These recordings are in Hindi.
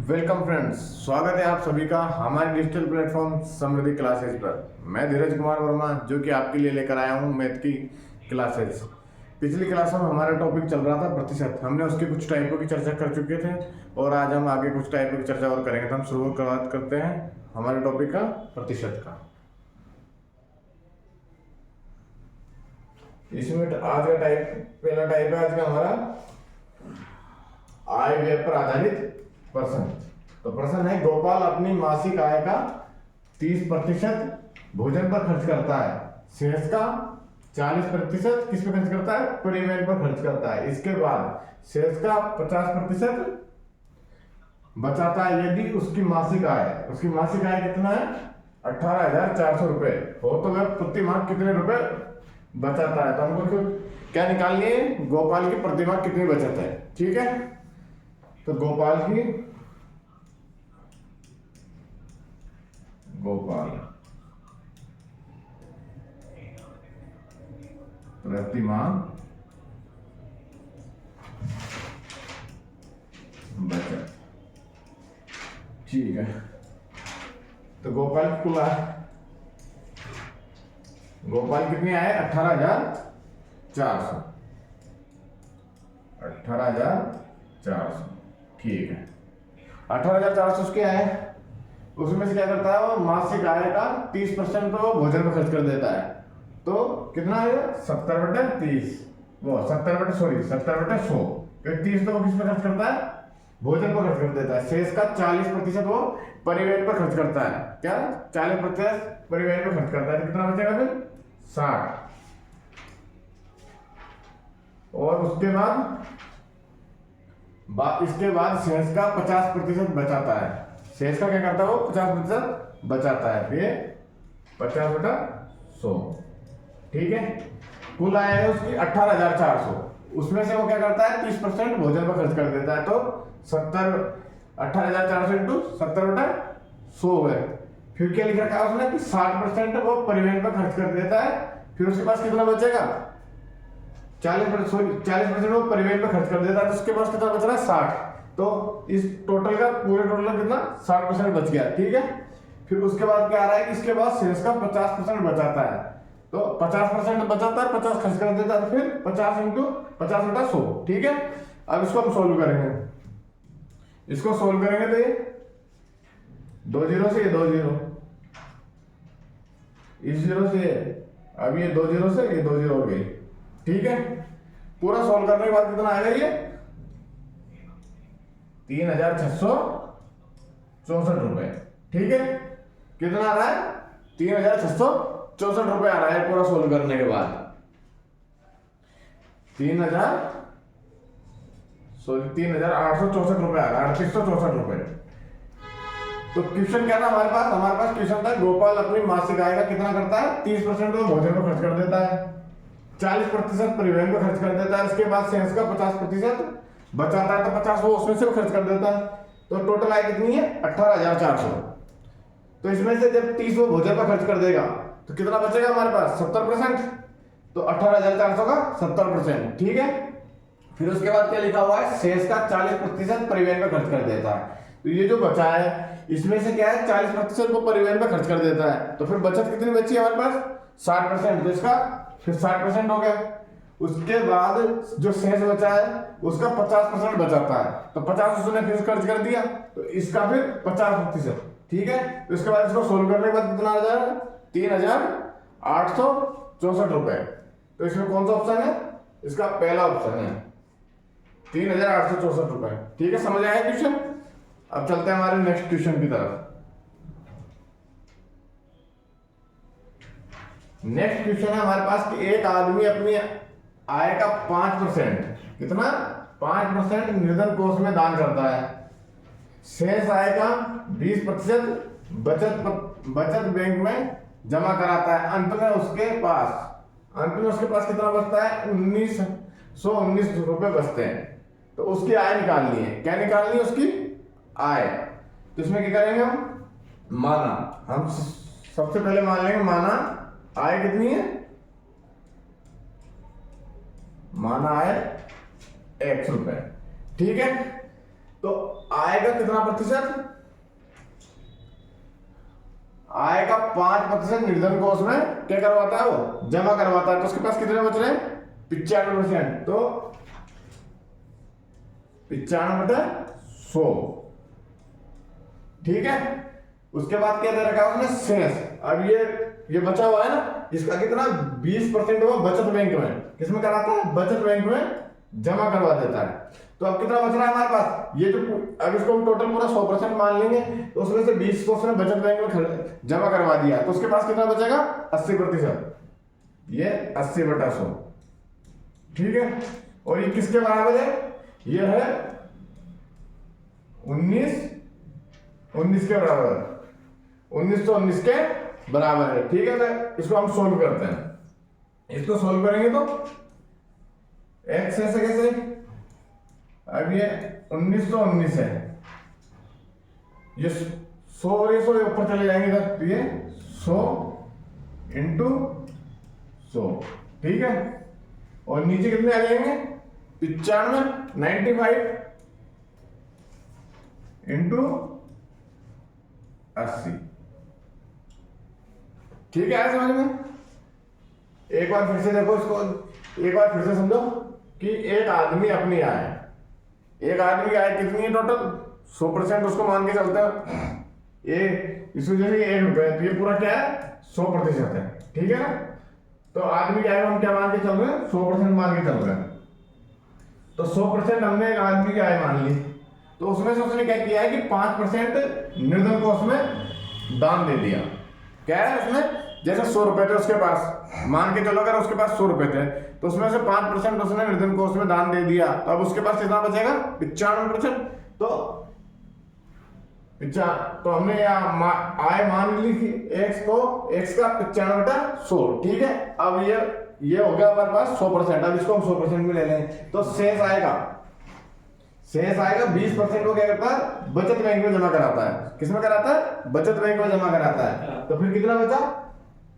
वेलकम फ्रेंड्स, स्वागत है आप सभी का हमारे डिजिटल प्लेटफॉर्म समृद्धि क्लासेस पर। मैं धीरज कुमार वर्मा जो कि आपके लिए लेकर आया हूं मैथ की क्लासेस। पिछली क्लास में हमारा टॉपिक चल रहा था प्रतिशत। हमने उसके कुछ टाइपों की चर्चा कर चुके थे और आज हम आगे कुछ टाइपों की चर्चा और करेंगे। तो हम शुरुआत करते हैं हमारे टॉपिक का प्रतिशत का। इसमें आज का पहला टाइप है आज का हमारा आय व्यय पर आधारित प्रश्न। तो प्रश्न है, गोपाल अपनी मासिक आय का 30% भोजन पर खर्च करता है, शेष का 40% किस पे खर्च करता है? परिवहन पर खर्च करता है। इसके बाद शेष का 50% बचाता है। यदि उसकी मासिक आय कितना है? 18,400 रुपए हो तो वह प्रति माह कितने रुपए बचाता है? तो हमको क्या निकालनी है? गोपाल की प्रति माह कितनी बचत है। ठीक है, तो गोपाल प्रति माह बचत। ठीक है, तो गोपाल की कुल आय कितनी आए? 18,400। 18,400। ठीक है, 18,400 उसके आए। उसमें से क्या करता है? वो मासिक आय का 30% तो भोजन में खर्च कर देता है। तो कितना आएगा? 70/30। वो 70/100। 30 तो वो किस पे खर्च करता है? भोजन पर खर्च कर देता है। शेष का 40% वो परिवहन पर खर्च करता है। क्या? 40% परिवहन पर खर्च करता है। तो कितना बचेगा फिर? 60। और उसके बाद शेष का 50% बचाता है। शेष का क्या करता है? वो 50% बचाता है। ये 50/100। ठीक है, कुल आय है उसकी 18,400। उसमें से वो क्या करता है? 30% भोजन पर खर्च कर देता है। तो 18,400 इंटू 70/100 है। फिर क्या लिख रखा है उसने कि 60% वो परिवहन पर खर्च कर देता है। फिर उसके पास कितना बचेगा? 40% वो परिवहन पर खर्च कर देता है। तो उसके पास कितना बच रहा है? 60। तो इस पूरे टोटल का कितना? 60% बच गया। ठीक है, फिर उसके बाद क्या आ रहा है कि इसके बाद शेष का 50% बचाता है। तो 50% बचाता है, 50 खर्च कर देता है। तो फिर 50 इंटू 50/100। ठीक है, अब इसको हम सोल्व करेंगे। तो ये 2 जीरो से ये 2 जीरो, इस जीरो से अब ये 2 जीरो से ये 2 जीरो हो गई। ठीक है, पूरा सोल्व करने के बाद कितना आएगा? ये 3,664 रुपए। ठीक है, कितना आ रहा है? 3,664 रुपए आ रहा है पूरा सोल्व करने के बाद। 3,864 रुपए आ रहा है, 3,864 रुपए। तो क्वेश्चन क्या था हमारे पास क्वेश्चन था, गोपाल अपनी मासिक आय का कितना करता है? 30% वो भोजन पर खर्च कर देता है, 40% परिवहन पर खर्च कर देता है। इसके बाद शेष का 50% बचाता है। तो 50 वो उसमें से खर्च कर देता है। तो टोटल आय कितनी है? 18,400। तो इसमें से जब 30 वो भोजन पर खर्च कर देगा तो कितना बचेगा हमारे पास? 70%। तो 18,400 का 70%। ठीक है, फिर उसके बाद क्या लिखा हुआ है? शेष का 40% परिवहन पर खर्च कर देता है। तो ये जो बचा है इसमें से क्या है? 40% वो परिवहन पर खर्च कर देता है। तो फिर बचत कितनी बची है हमारे पास? 60%। तो इसका फिर 60% हो गया। उसके बाद जो शेष बचा है उसका 50% बचाता है। तो 50 उसने फिर खर्च कर दिया, तो इसका फिर 50%। ठीक है, तो इसके बाद इसको सोल्व करने के बाद कितना आ जाएगा? 3,864 रुपए। तो इसमें कौन सा ऑप्शन है? इसका पहला ऑप्शन है, 3,864 रुपए। ठीक है, समझ आया क्वेश्चन? अब चलते हैं हमारे नेक्स्ट क्वेश्चन की तरफ। नेक्स्ट क्वेश्चन है हमारे पास कि एक आदमी अपनी आय का 5%, कितना? 5% निर्धन कोष में दान करता है। शेष आय का 20% बचत बैंक में जमा कराता है। अंत में उसके पास कितना बचता है? 1,919 रुपए बचते हैं। तो उसकी आय निकालनी है। क्या निकालनी है? उसकी आय। तो इसमें क्या करेंगे हम सबसे पहले मान लेंगे आय कितनी है? माना है x रुपए। ठीक है, तो आय का कितना प्रतिशत, आय का 5% निर्धन कोष में क्या करवाता है, वो जमा करवाता है। तो उसके पास कितने बच रहे हैं, 95%। तो 95/100, ठीक है। उसके बाद क्या दे रखा है उसने, शेष। अब ये बचा हुआ है ना, इसका कितना 20% वो बचत बैंक में, किसमें कराता है, बचत बैंक में जमा करवा देता है। तो अब कितना बच रहा है हमारे पास, ये जो अब इसको हम टोटल पूरा 100% मान लेंगे, तो उसमें से 20 को उसने बचत बैंक में जमा करवा दिया, तो उसके पास कितना बचेगा, 80%। ये 80/100, ठीक है। और ये किसके बराबर है, ये है 19 के बराबर, 1919 के बराबर है, ठीक है। तो इसको हम सोल्व करते हैं। इसको सोल्व करेंगे तो x ऐसे कैसे, अब ये 1919 है, ये 100 और ये 100 ऊपर चले जाएंगे इधर, तो ये 100 × 100, ठीक है। और नीचे कितने आ जाएंगे, 95 × 80, ठीक है। समझ में, एक बार फिर से देखो इसको, एक बार फिर से समझो कि एक आदमी अपनी आय, एक आदमी की आय कितनी है टोटल, 100% उसको मान के चलते हैं। ये इसको जैसे 1 रुपए, तो ये पूरा क्या है, 100% है, ठीक है ना। तो आदमी की आय हम क्या मान के चल रहे हैं, 100% मान के चल रहे हैं। तो 100% हमने एक आदमी की आय मान ली, तो उसमें से उसने क्या किया है कि 5% निर्धन कोष में दान दे दिया। क्या है उसमें, जैसे 100 रुपए थे उसके पास, मान के चलो अगर उसके पास 100 रुपए थे, तो उसमें से 5% उसने निर्धन कोष में दान दे दिया, तो अब उसके पास कितना बचेगा, 95%। तो हमने यहाँ आय मान ली थी x को, x का 95/100, ठीक है। अब ये हो गया हमारे पास 100%। अब इसको हम 100% में ले लें, तो शेष आएगा 20% को क्या करता है, बचत बैंक में जमा कराता है। किसमें कराता है, बचत बैंक में जमा कराता है। तो फिर कितना बचा,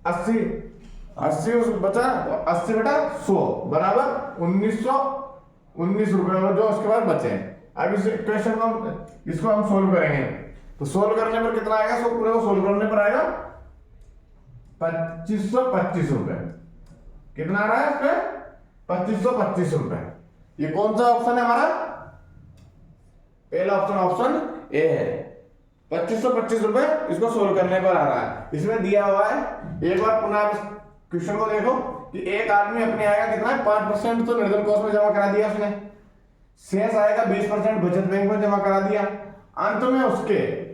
80 बचा, 80/100 बराबर 1919 रुपए जो उसके बाद बचे। अब इस क्वेश्चन को इसको हम सोल्व करेंगे, तो सोल्व करने पर कितना आएगा, पूरे को सोल्व करने पर आएगा 2525 रुपए। कितना आ रहा है इसमें, 2525 रुपए। ये कौन सा ऑप्शन है हमारा, पहला ऑप्शन ए है। 2525 रुपए इसको सोल्व करने पर आ रहा है। इसमें दिया हुआ है, एक बार पुनः क्वेश्चन को देखो कि एक आदमी अपनी आय का कितना है, 5% तो निर्धन कोष में जमा करा दिया उसने, शेष आएगा 20% बचत बैंक में जमा करा दिया। अंत में उसके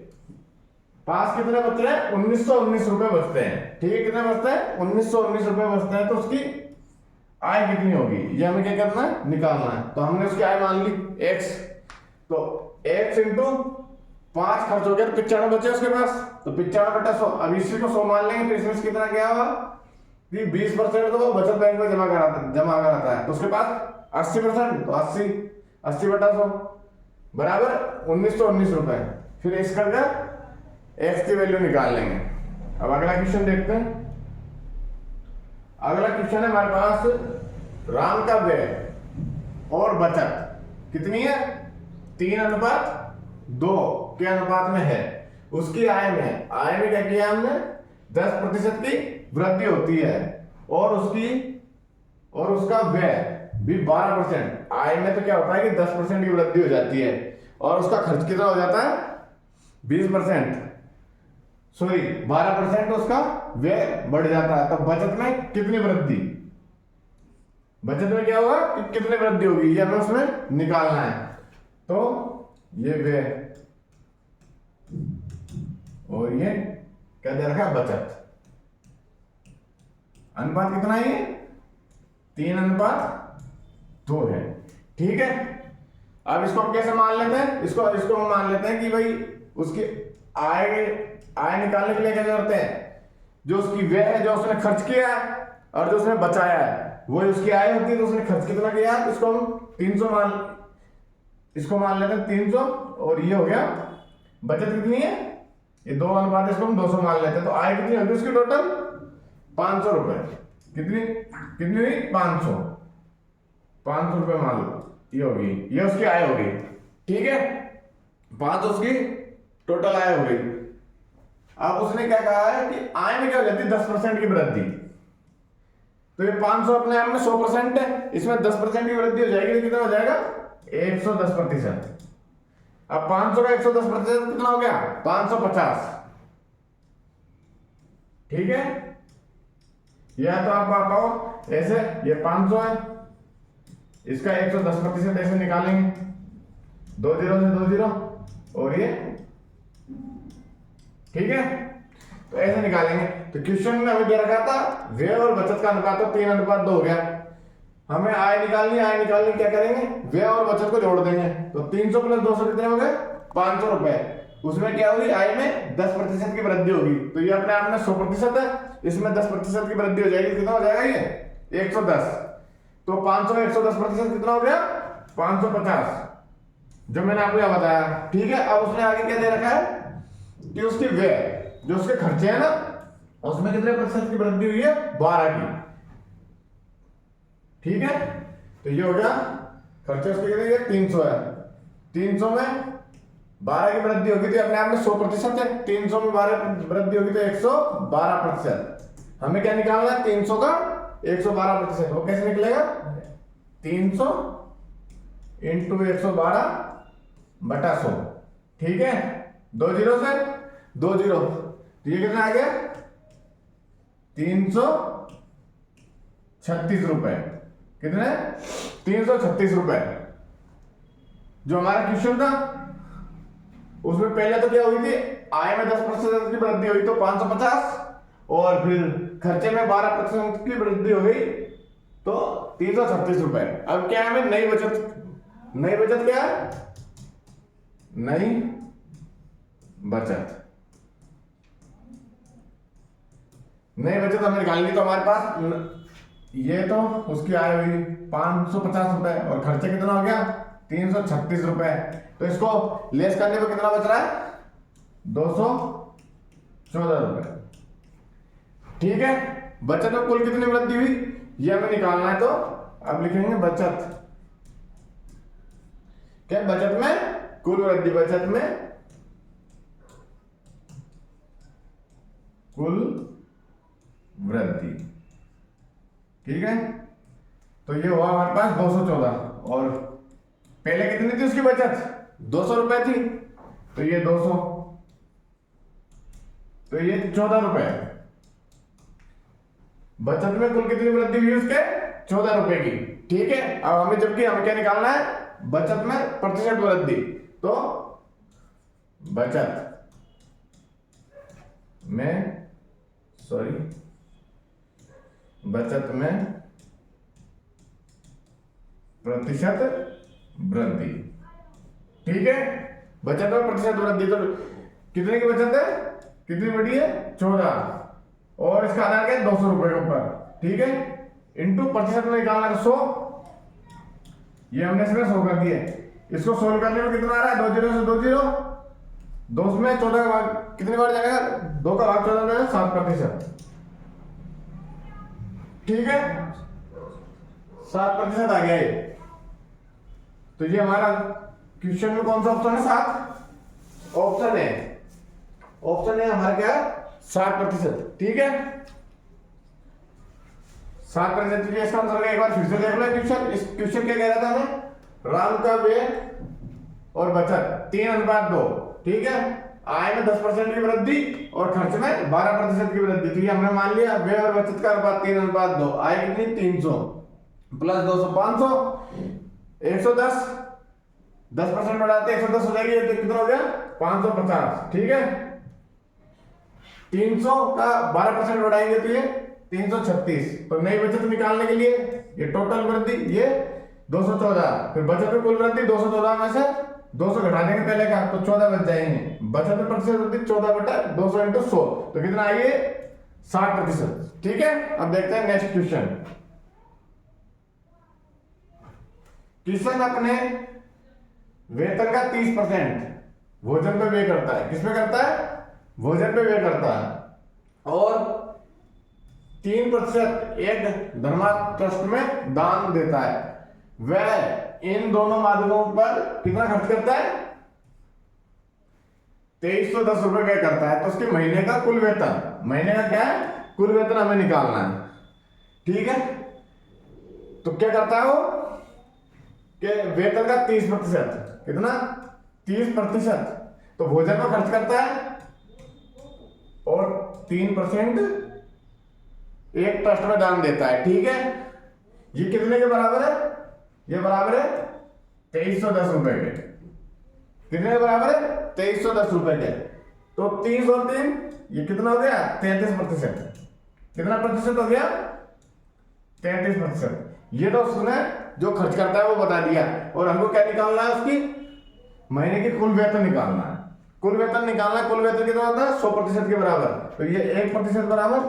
पास कितने बचते हैं, 1919 रुपए बचते हैं, ठीक है। कितने बचते हैं, 1919 रुपए बचते हैं। तो उसकी आय कितनी होगी, ये हमें क्या करना है, निकालना है। तो हमने उसकी आय मान ली x, तो x × 5 खर्च हो गया, तो 95 बचे उसके पास, तो 95/100। अब इसी को 100 मान लेंगे, तो इसमें कितना क्या होगा कि 20% तो वो बचत बैंक में जमा कराता है। तो उसके पास 80%, तो 80/100 बराबर 1919 रुपए। फिर इसका x की वैल्यू निकाल लेंगे। अब अगला क्वेश्चन देखते हैं। अगला क्वेश्चन है हमारे पास, राम का व्यय और बचत कितनी है, 3:2 के अनुपात में है। उसकी आय में क्या किया हमने, 10% की वृद्धि होती है, और उसका व्यय भी 12%। आय में तो क्या होता है कि 10% की वृद्धि हो जाती है, और उसका खर्च कितना हो जाता है, 20%, सॉरी 12% उसका व्यय बढ़ जाता है। तो बचत में कितनी वृद्धि, बचत में क्या होगा कि कितनी वृद्धि होगी, ये हमें उसमें निकालना है। तो ये व्यय और ये क्या दे रखा है, बचत। अनुपात कितना है, ये 3:2 है, ठीक है। अब इसको हम कैसे मान लेते हैं, इसको हम मान लेते हैं कि भाई उसकी आय निकालने के लिए क्या करते हैं, जो उसकी व्यय है, जो उसने खर्च किया है, और जो उसने बचाया है, वही उसकी आय होती है। तो उसने खर्च कितना किया है, इसको हम 300 मान लेते हैं, 300, और ये हो गया बचत कितनी है, ये 2 अनुपात, इसको हम 200 मान लेते हैं। तो आय कितनी होगी उसकी टोटल, 500 रुपए। कितनी हुई, 500 रुपए मान लो, ये होगी, ये उसकी आय होगी, ठीक है। 5 उसकी टोटल आय हो गई। अब उसने क्या कहा है कि आय में क्या हो जाती है 10% की वृद्धि। तो ये 500 अपने आप में 100% है, इसमें 10% की वृद्धि हो जाएगी तो कितना हो जाएगा 110%। अब 500 का 110% कितना हो गया 550। ठीक है, या तो आप बताओ ऐसे, ये 500 है, इसका 110% ऐसे निकालेंगे, 2 जीरो से 2 जीरो और ये, ठीक है, तो ऐसे निकालेंगे। तो क्वेश्चन में हमें दे रखा था व्यय और बचत का अनुपात तो 3:2 हो गया। हमें आय निकालनी, आय निकालनी क्या करेंगे, व्यय और बचत को जोड़ देंगे। तो 300 प्लस 200 कितने हो गए 500 रुपए। उसमें क्या हुई, आय में 10% की वृद्धि होगी, तो ये अपने आप में 100% है, इसमें 10% की वृद्धि हो जाएगी, कितना हो जाएगा ये 110। तो 500 में 110% कितना हो गया 550, जो मैंने आपको यहां बताया। ठीक है, अब उसने आगे क्या दे रखा है कि उसकी व्यय, जो उसके खर्चे हैं ना, उसमें कितने प्रतिशत की वृद्धि हुई है 12 की। ठीक है, तो ये हो गया खर्चे उसके कितने 300 है, 300 में 12 की वृद्धि होगी तो अपने आप में 100% है, 300 में 12 वृद्धि होगी तो 112%। हमें क्या निकालना है 300 का 112%, वो कैसे निकलेगा 300 इंटू 112/100। ठीक है, 2 जीरो से 2 जीरो, तो ये कितना आ गया 336 रुपए। कितने 336 रुपए। जो हमारा क्वेश्चन था उसमें पहले तो क्या हुई थी, आय में 10% की वृद्धि हुई तो 550, और फिर खर्चे में 12% की वृद्धि हो गई तो 336 रुपए। अब क्या है हमें नई बचत, नई बचत क्या है, नई बचत, नई बचत हमें निकालनी। तो हमारे पास ये तो उसकी आय हुई 550 रुपए और खर्चे कितना हो गया 336 रुपए। तो इसको लेस करने पर कितना बच रहा है 214 रुपए। ठीक है, बचत में कुल कितनी वृद्धि हुई ये हमें निकालना है। तो अब लिखेंगे बचत, क्या बचत में कुल वृद्धि, बचत में कुल वृद्धि। ठीक है, तो ये हुआ हमारे पास 214, और पहले कितनी थी उसकी बचत 200 रुपए थी, तो ये 200, तो ये 14 रुपए। बचत में कुल कितनी वृद्धि हुई उसके 14 रुपए की। ठीक है, अब हमें जबकि हमें क्या निकालना है बचत में प्रतिशत वृद्धि। तो बचत में, बचत में प्रतिशत वृद्धि। ठीक है, बचत में प्रतिशत वृद्धि, तो कितने की बचत है, कितनी बढ़ी है 14, और इसका आधार क्या है 200 रुपए के ऊपर। ठीक है, इंटू प्रतिशत में निकालना है 100, ये हमने इसमें 100 कर दिए। इसको सोल्व करने में कितना आ रहा है 2 जीरो से 2 जीरो, 2 में 14 का भाग कितनी बार जाएगा 2 का भाग 14 जाएगा 7%। ठीक है, 7% आ गया ये। तो ये हमारा क्वेश्चन में कौन सा ऑप्शन है 7 ऑप्शन है, ऑप्शन है हमारा क्या 60%। ठीक है, 60% इसका आंसर एक बार फिर से देख लो क्वेश्चन। इस क्वेश्चन क्या कह रहा था हमें, राम का व्यय और बचत 3:2। ठीक है, आय में 10% की वृद्धि और खर्च में 12% की वृद्धि। तो ये हमने मान लिया व्यय और बचत का अनुपात 3:2। आय कितनी 300 प्लस 200 500, 110, 10% बढ़ाते 110 हो जाएगी, तो कितना हो गया 550। ठीक है, 300 का 12% बढ़ाएंगे तो ये 336। तो नई बचत निकालने के लिए ये टोटल वृद्धि ये 214, फिर बचत में कुल वृद्धि 214 में से 200 घटा देंगे पहले का, तो 14 बच जाएंगे। बचत में प्रतिशत वृद्धि 14/200 × 100, तो कितना आइए 60%। ठीक है, अब देखते हैं नेक्स्ट क्वेश्चन। किशन अपने वेतन का 30% भोजन पे व्यय करता है। किसमें करता है, भोजन पे व्यय करता है, और 3% एक धर्मार्थ ट्रस्ट में दान देता है। वह इन दोनों माध्यमों पर कितना खर्च करता है 2310 रुपए व्यय करता है, तो उसके महीने का कुल वेतन, महीने का क्या है, कुल वेतन हमें निकालना है। ठीक है, तो क्या करता है वो कि वेतन का 30%, कितना, 30%, तो भोजन पर खर्च करता है और 3% एक ट्रस्ट में दान देता है। ठीक है, ये कितने के बराबर है, ये बराबर है 2310 रुपए के। कितने के बराबर है, 2310 रुपए के। तो 30 और 3 ये कितना हो गया, 33%। कितना प्रतिशत हो गया, 33%। ये तो उसने जो खर्च करता है वो बता दिया, और हमको क्या निकालना है, उसकी महीने की कुल वेतन निकालना है। कुल वेतन निकालना है, कुल वेतन कितना होता है, 100% के बराबर। तो ये 1% बराबर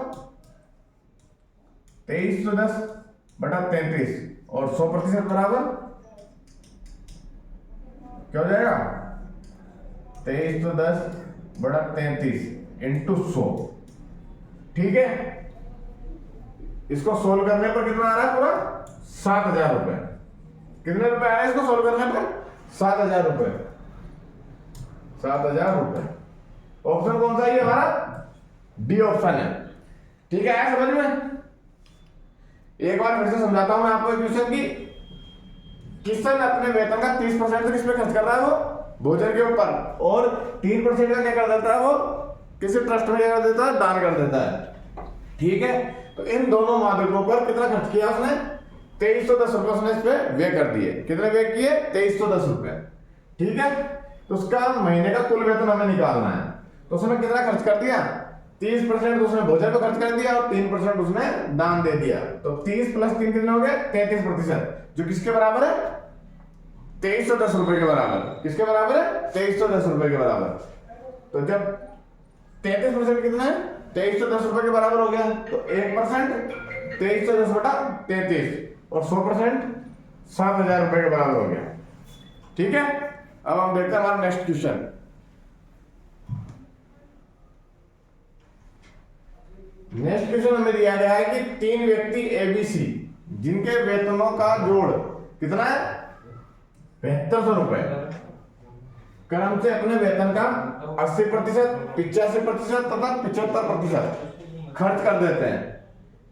2310/33, और 100% बराबर क्या हो जाएगा, 2310/33 इंटू 100। ठीक है, इसको सोल्व करने पर कितना आ रहा है, पूरा 7000 रुपए। कितने रुपए आ रहे हैं इसको सोल्व करने पर, 7000 रुपए, 7000 रुपए। ऑप्शन कौन सा है हमारा, डी ऑप्शन है। ठीक है, आया समझ में। एक बार फिर से समझाता हूं मैं आपको क्वेश्चन की। किशन अपने वेतन का 30% किस पे खर्च कर रहा है, वो भोजन के ऊपर, और 3% का क्या कर देता है, वो किसी ट्रस्ट में क्या कर देता है, दान कर देता है। ठीक है, तो इन दोनों माध्यमों पर कितना खर्च किया उसने, 2310 रुपए उसने इस पे व्यय कर दिए। कितने व्यय किए, 2310 रुपए। ठीक है, तो उसका महीने का कुल वेतन हमें निकालना है। तो उसने कितना खर्च कर दिया, 30% उसने भोजन पे खर्च कर दिया और 3% उसने दान दे दिया। तो 30 + 3 कितने हो गए, 33%, जो किसके बराबर है, 2310 रुपए के बराबर। किसके बराबर है, 2310 रुपए के बराबर। तो जब 33% कितना है, 2310 रुपए के बराबर हो गया, तो 1% 2310/33 और 100% 7000 रुपए के बराबर हो गया। ठीक है, अब हम देखते हैं हमारा नेक्स्ट क्वेश्चन। नेक्स्ट क्वेश्चन हमें दिया गया है कि 3 व्यक्ति एबीसी जिनके वेतनों का जोड़ कितना है, 7200 रुपए, क्रम से अपने वेतन का 80%, 85% तथा 75% खर्च कर देते हैं।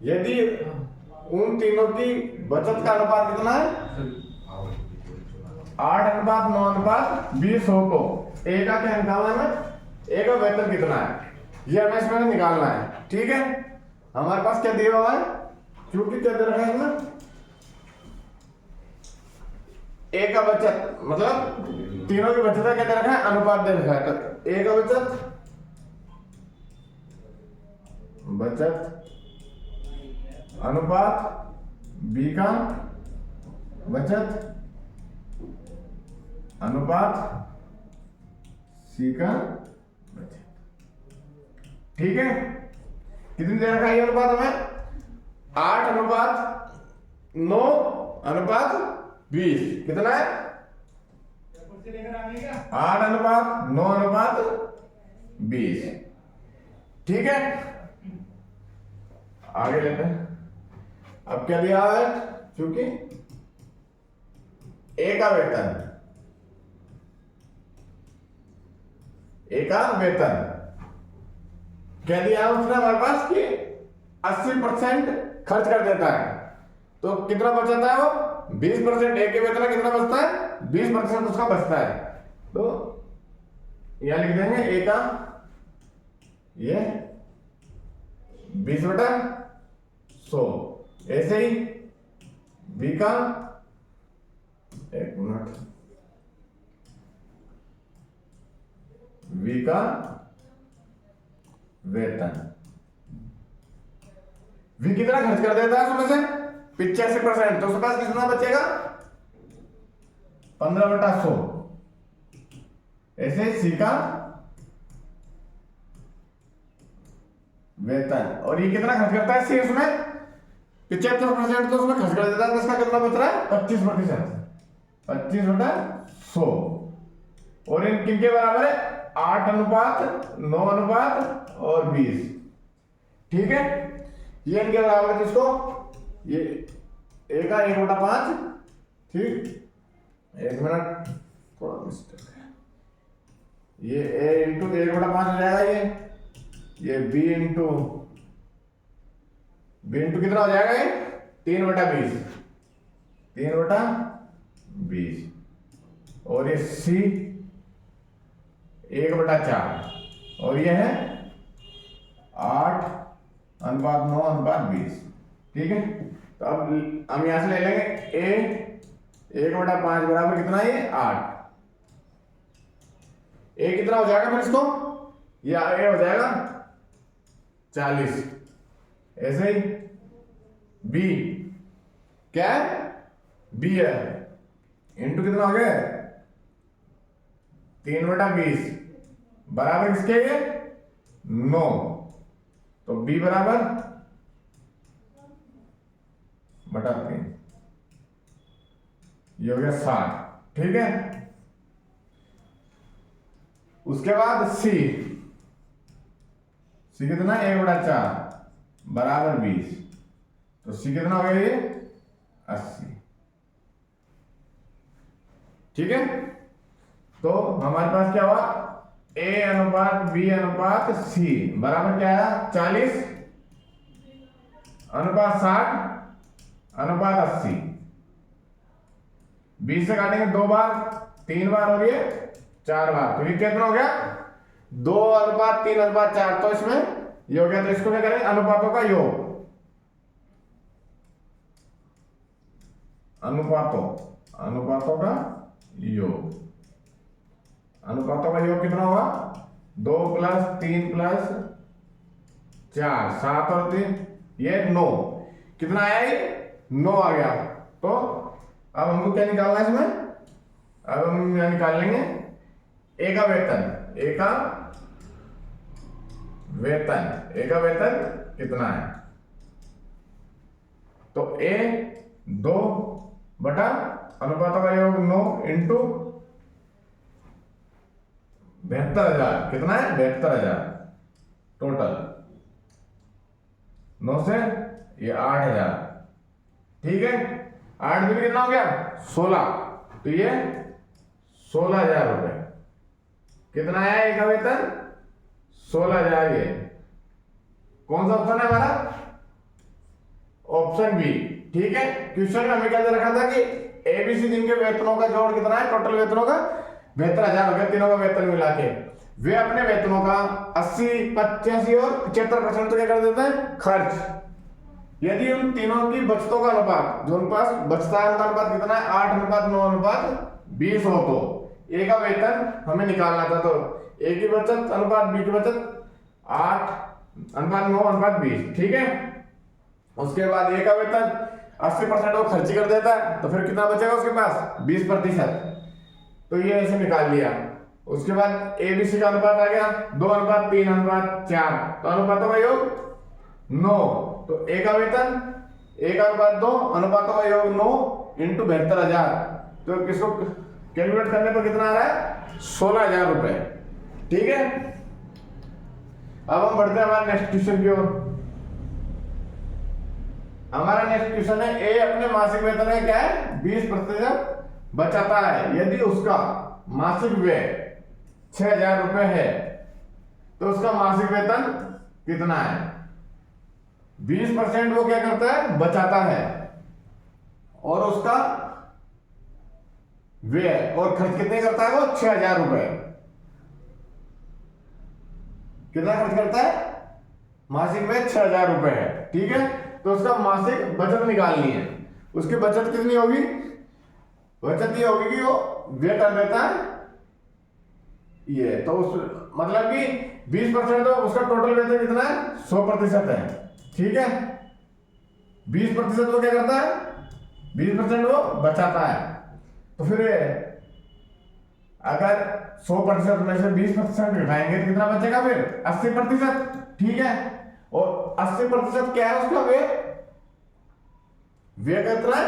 यदि उन तीनों की बचत का अनुपात कितना है, 8:9:20 हो, तो ए का क्या निकालना है, ए का वेतन कितना है, ये हमें इसमें निकालना है। ठीक है, हमारे पास क्या दिया हुआ है, क्योंकि क्या दे रखा है इसमें, ए का बचत, मतलब तीनों की बचत क्या दे रखा है, अनुपात दे रखा है। तो ए का बचत अनुपात, बी का बचत अनुपात, सी का बचत। ठीक है, कितनी दे रखा है ये अनुपात हमें, 8:9:20। कितना है, 8:9:20। ठीक है, आगे लेते हैं। अब क्या दिया है, क्योंकि ए का वेतन, क्या दिया है उसने हमारे पास कि 80% खर्च कर देता है। तो कितना बचता है वो, 20%। ए के वेतन में कितना बचता है, 20% उसका बचता है। तो यहां लिख देंगे ए का ये 20/100। ऐसे ही बी का, एक मिनट, बी का वेतन, वी कितना खर्च कर देता है उसमें से, 85%। तो उसके पास कितना बचेगा, 15/100। ऐसे सी का वेतन, और ये कितना खर्च करता है सी, उसमें 75% तो उसमें खर्च कर देता है। तो इसका कितना बच रहा है, 25%, 25/100। और इन किनके बराबर है, 8:9:20 ठीक है, ये इनके बराबर है। किसको, ये ए का 1/5। ठीक, एक मिनट, थोड़ा मिस्टेक है, ये a इंटू 1/5 हो जाएगा, ये b इंटू कितना हो जाएगा, ये 3/20, 3/20, और ये c 1/4, और ये है 8:9:20। ठीक है, तो अब हम यहां से ले लेंगे a 1/5 बराबर कितना, ये 8। a कितना हो जाएगा फिर इसको, ये a हो जाएगा 40। ऐसे ही b क्या है, b है, इंटू कितना हो गया 3/20 बराबर किसके, ये 9। तो b बराबर बटा 3, ये हो गया 60। ठीक है, उसके बाद c कितना 1/4 बराबर 20, तो c कितना हो गया, ये 80। ठीक है, तो हमारे पास क्या हुआ, a अनुपात b अनुपात c बराबर क्या है 40 अनुपात 60 अनुपात 80। 20 से काटेंगे 2 बार, 3 बार और ये 4 बार, तो ये कितना हो गया 2:3:4। तो इसमें ये हो गया, तो इसको क्या करेंगे, अनुपातों का योग, अनुपातों का योग, अनुपातों का योग कितना होगा 2 + 3 + 4 7 और 3 ये 9, कितना आया, ये 9 आ गया। तो अब हमको क्या निकालना है इसमें, अब हम यहाँ निकाल लेंगे ए का वेतन, ए का वेतन कितना है, तो ए 2 बटा अनुपातों का योग 9 इंटू 72,000, कितना है 72,000 टोटल, 9 से ये 8,000। ठीक है, 8 दूनी कितना हो गया 16, तो ये 16,000 रुपए, कितना आया एक का वेतन 16,000। ये कौन सा ऑप्शन है हमारा, ऑप्शन बी। ठीक है, क्वेश्चन में हमें क्या दे रखा था कि एबीसी जिनके वेतनों का जोड़ कितना है, टोटल वेतनों का 72,000 हो गया, तीनों का वेतन मिला के, वे अपने वेतनों का 80, 85 और 75% तो क्या कर देते हैं, खर्च। यदि उन तीनों की बचतों का अनुपात, जो उनके पास बचता है उनका अनुपात कितना है 8:9:20 हो, तो ए का वेतन हमें निकालना था। तो ए की बचत अनुपात बी की बचत 8:9:20। ठीक है, उसके बाद ए का वेतन 80% वो खर्ची कर देता है, तो फिर कितना बचेगा उसके पास 20%, तो ये ऐसे निकाल लिया। उसके बाद एबीसी का अनुपात आ गया 2:3:4, तो अनुपातों का योग 9, तो ए का वेतन 1:2 अनुपातों का योग 9 इंटू 72,000, तो किसको कैलकुलेट करने पर कितना आ रहा है 16,000 रुपए। ठीक है, अब हम बढ़ते हैं हमारे नेक्स्ट क्वेश्चन की ओर। हमारा नेक्स्ट क्वेश्चन है, ए अपने मासिक वेतन में क्या है 20% बचाता है, यदि उसका मासिक व्यय 6,000 रुपए है, तो उसका मासिक वेतन कितना है। 20% वो क्या करता है बचाता है, और उसका व्यय और खर्च कितने करता है वो 6,000 रुपए, कितना खर्च करता है मासिक व्यय 6,000 रुपए है। ठीक है, तो उसका मासिक बचत निकालनी है, उसकी बचत कितनी होगी, बचत ये होगी कि वो व्यय कर देता है ये, तो उस मतलब कि 20% तो उसका टोटल वेतन कितना है 100% है। ठीक है, 20% वो क्या करता है 20% वो बचाता है, तो फिर अगर 100% में से 20% घटाएंगे तो कितना बचेगा फिर 80%। ठीक है, और 80% क्या है उसका व्यय, व्यय कितना है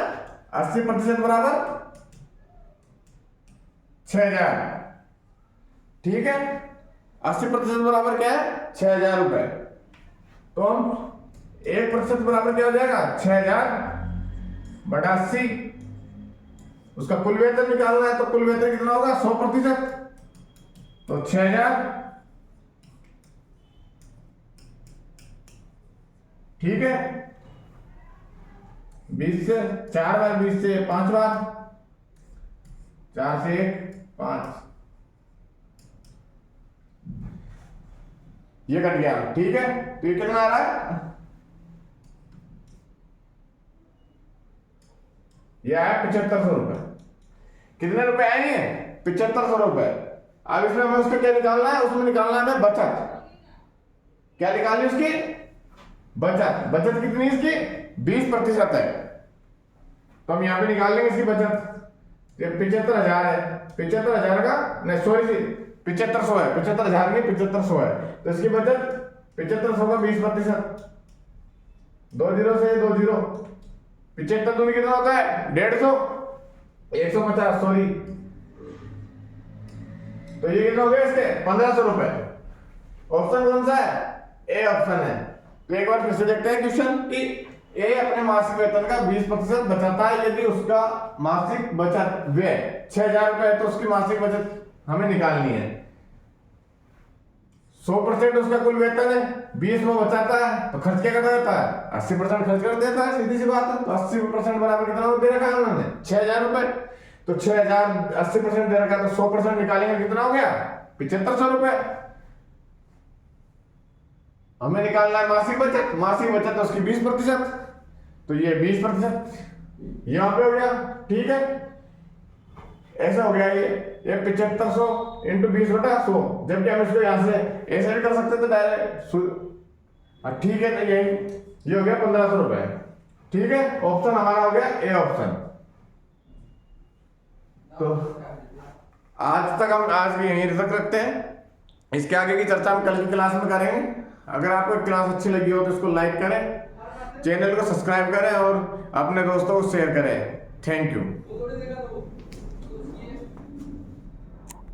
80% बराबर 6,000। ठीक है, 80% बराबर क्या है 6,000 रुपए, तो हम 1% बराबर क्या हो जाएगा 6,000 बटा 80, उसका कुल वेतन निकालना है, तो कुल वेतन कितना होगा 100%, तो 6000, ठीक है। 20 से 4 बार, 20 से 5 बार, 4 से 1 5, ये कट गया, ठीक है। तो ये कितना आ रहा है, ये आया 7500 रुपए। कितने रुपए आएंगे, 7500 रुपए। अब इसमें हमें उसका क्या निकालना है, उसमें निकालना है हमें बचत। क्या निकालनी उसकी, बचत। बचत कितनी इसकी, 20% है। तो हम यहाँ पे निकाल लेंगे इसकी बचत। ये 75,000 है, 75,000 का नहीं, सॉरी 7500 है, 75,000 नहीं 7500 है। तो इसकी बचत 7500 का 20%, 2 0 से 2 0, 75 दूनी कितना होता है, 150, 150 सॉरी। तो ये कितना हो गया इसके 1500 रुपए। ऑप्शन कौन सा है, ए ऑप्शन है। तो एक बार फिर से देखते हैं क्वेश्चन कि ए अपने मासिक वेतन का 20% बचाता है यदि उसका मासिक बचत व्यय 6000 रुपए है, तो उसकी मासिक बचत हमें निकालनी है। 100% उसका कुल वेतन है, 20 में बचाता है, तो खर्च क्या कर देता है, 80% खर्च कर देता है, सीधी सी बात है। तो 80% बराबर कितना दे रखा है उन्होंने, 6000 रुपए। तो 6000 80% दे रखा है, तो 100% निकालेंगे, कितना हो गया 7500 रुपए। हमें निकालना है मासिक बचत, मासिक बचत उसकी 20%, तो ये 20% यहां पे हो गया, ठीक है। ऐसा हो गया ये 7500 इंटू 20/100। जबकि हम इसको यहां से ऐसे भी कर सकते थे डायरेक्ट, ठीक है। तो ये हो गया 1500 रुपए, ठीक है। ऑप्शन हमारा हो गया ए ऑप्शन। तो आज तक हम आज भी यहीं तक रखते हैं, इसके आगे की चर्चा हम कल की क्लास में करेंगे। अगर आपको क्लास अच्छी लगी हो तो इसको लाइक करें, चैनल को सब्सक्राइब करें और अपने दोस्तों को शेयर करें। Thank you.